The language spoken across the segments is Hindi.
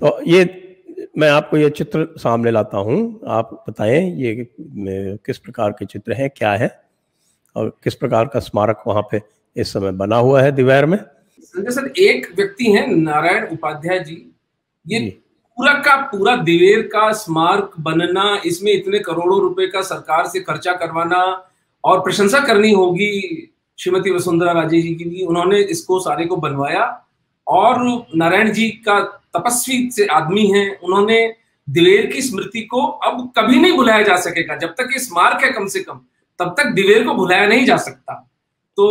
तो ये मैं आपको ये चित्र सामने लाता हूँ, आप बताएं ये किस प्रकार के चित्र हैं, क्या है और किस प्रकार का स्मारक वहाँ पे इस समय बना हुआ है दिवैर में। संजय सर, एक व्यक्ति हैं नारायण उपाध्याय जी, ये पूरा का पूरा दिवेर का स्मारक बनना, इसमें इतने करोड़ों रुपए का सरकार से खर्चा करवाना, और प्रशंसा करनी होगी श्रीमती वसुंधरा राजे जी की भी, उन्होंने इसको सारे को बनवाया। और नारायण जी का तपस्वी से आदमी हैं, उन्होंने दिवेर की स्मृति को अब कभी नहीं भुलाया जा सकेगा, जब तक ये स्मारक है कम से कम तब तक दिवेर को भुलाया नहीं जा सकता। तो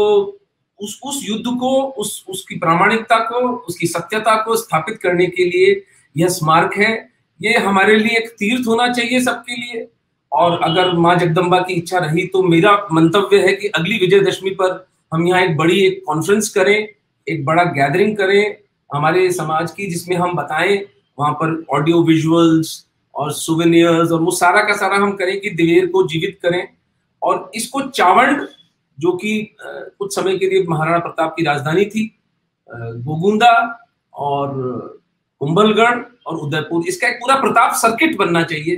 उस युद्ध को, उसकी प्रामाणिकता को, उसकी सत्यता को स्थापित करने के लिए यह स्मारक है। ये हमारे लिए एक तीर्थ होना चाहिए सबके लिए। और अगर माँ जगदम्बा की इच्छा रही तो मेरा मंतव्य है कि अगली विजयदशमी पर हम यहाँ एक बड़ी कॉन्फ्रेंस करें, एक बड़ा गैदरिंग करें हमारे समाज की, जिसमें हम बताएं, वहां पर ऑडियो विजुअल्स और सुवेनियर्स और वो सारा का सारा हम करें कि दिवेर को जीवित करें। और इसको चावंड, जो कि कुछ समय के लिए महाराणा प्रताप की राजधानी थी, गोगुंदा और कुंभलगढ़ और उदयपुर, इसका एक पूरा प्रताप सर्किट बनना चाहिए,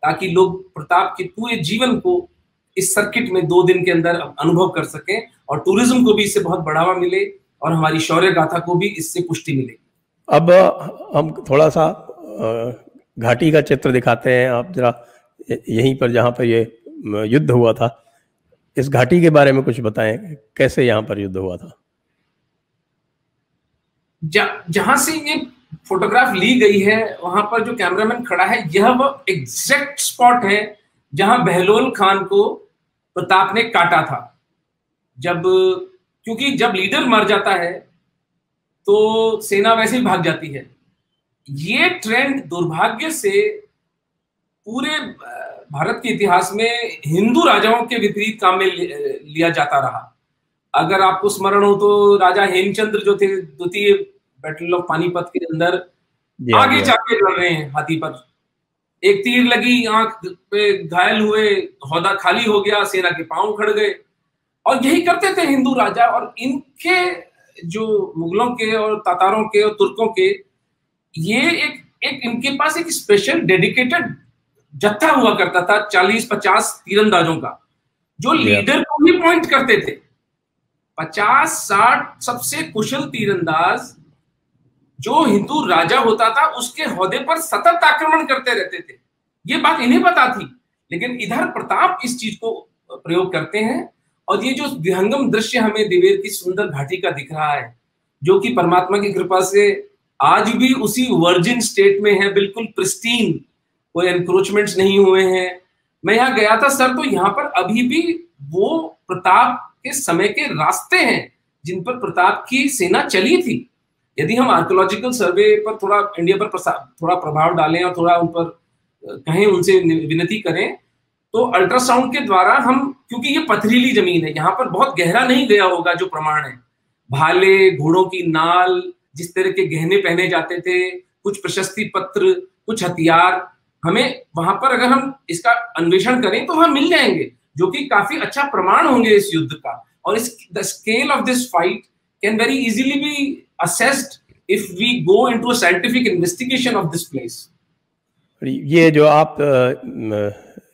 ताकि लोग प्रताप के पूरे जीवन को इस सर्किट में 2 दिन के अंदर अनुभव कर सकें, और टूरिज्म को भी इससे बहुत बढ़ावा मिले और हमारी शौर्य गाथा को भी इससे पुष्टि मिलेगी। अब हम थोड़ा सा घाटी का चित्र दिखाते हैं, आप जरा यहीं पर जहाँ पर ये युद्ध हुआ था, इस घाटी के बारे में कुछ बताएं, कैसे यहाँ पर युद्ध हुआ था। जहां से ये फोटोग्राफ ली गई है वहां पर जो कैमरामैन खड़ा है, यह वो एग्जैक्ट स्पॉट है जहां बहलोल खान को प्रताप ने काटा था। क्योंकि जब लीडर मर जाता है तो सेना वैसे ही भाग जाती है। ये ट्रेंड दुर्भाग्य से पूरे भारत के इतिहास में हिंदू राजाओं के विपरीत काम में लिया जाता रहा। अगर आपको स्मरण हो तो राजा हेमचंद्र जो थे, द्वितीय बैटल ऑफ पानीपत के अंदर आगे जाके लड़ रहे हैं हाथी पर, एक तीर लगी आंख पे, घायल हुए, हौदा खाली हो गया, सेना के पांव उखड़ गए। और यही करते थे हिंदू राजा। और इनके जो मुगलों के और तातारों के और तुर्कों के, ये एक इनके पास एक स्पेशल डेडिकेटेड जत्था हुआ करता था 40-50 तीरंदाजों का, जो लीडर को ही पॉइंट करते थे। 50-60 सबसे कुशल तीरंदाज जो हिंदू राजा होता था उसके हौदे पर सतत आक्रमण करते रहते थे। ये बात इन्हें पता थी, लेकिन इधर प्रताप इस चीज को प्रयोग करते हैं। और ये जो विहंगम दृश्य हमें दिवेर की सुंदर घाटी का दिख रहा है, जो कि परमात्मा की कृपा से आज भी उसी वर्जिन स्टेट में है, बिल्कुल प्रिस्टीन, कोई एनक्रोचमेंट्स नहीं हुए हैं। मैं यहाँ गया था सर, तो यहाँ पर अभी भी वो प्रताप के समय के रास्ते हैं जिन पर प्रताप की सेना चली थी। यदि हम आर्कियोलॉजिकल सर्वे पर थोड़ा इंडिया पर थोड़ा प्रभाव डालें और थोड़ा उन पर कहें, उनसे विनती करें, तो अल्ट्रासाउंड के द्वारा हम, क्योंकि ये पथरीली जमीन है, यहाँ पर बहुत गहरा नहीं गया होगा जो प्रमाण है, भाले, घोड़ों की नाल, जिस तरह के गहने पहने जाते थे, कुछ प्रशस्ति पत्र, कुछ हथियार, हमें वहां पर अगर हम इसका अन्वेषण करें तो हम मिल जाएंगे, जो कि काफी अच्छा प्रमाण होंगे इस युद्ध का। और the scale of this fight can very easily B assessed if we go into a scientific investigation of this place. ये जो आप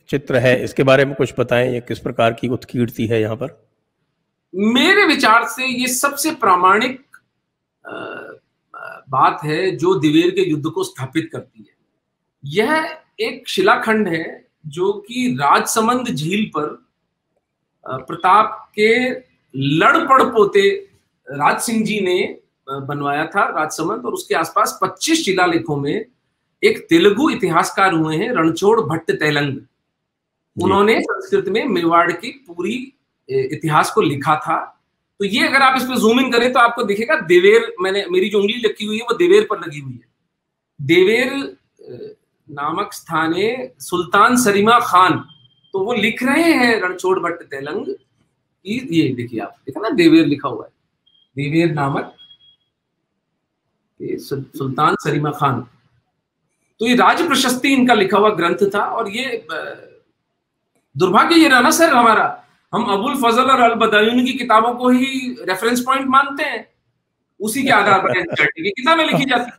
चित्र है, इसके बारे में कुछ बताएं, ये किस प्रकार की उत्कीर्ति है यहाँ पर? मेरे विचार से ये सबसे प्रामाणिक बात है जो दिवेर के युद्ध को स्थापित करती है। यह एक शिलाखंड है जो कि राजसमंद झील पर प्रताप के लड़पड़ पोते राज सिंह जी ने बनवाया था राजसमंद। और उसके आसपास 25 शिलालेखों में एक तेलुगु इतिहासकार हुए हैं, रणछोड़ भट्ट तेलंग, उन्होंने संस्कृत में मेवाड़ की पूरी इतिहास को लिखा था। तो ये अगर आप इस पर जूम इन करें तो आपको दिखेगा देवेर, मेरी जो उंगली लगी हुई है वो देवेर पर लगी हुई है। देवेर नामक स्थाने सुल्तान सरीमा खान, तो वो लिख रहे हैं रणछोड़ भट्ट तेलंग, ये देखिए आप, देखा ना देवेर लिखा हुआ है, देवेर नामक सुल्तान सरीमा खान। तो ये राज प्रशस्ति इनका लिखा हुआ ग्रंथ था। और ये दुर्भाग्य ये रहा ना सर हमारा, हम अबुल फजल और अल बदायून की किताबों को ही रेफरेंस पॉइंट मानते हैं, उसी के आधार पर किताबें लिखी जाती।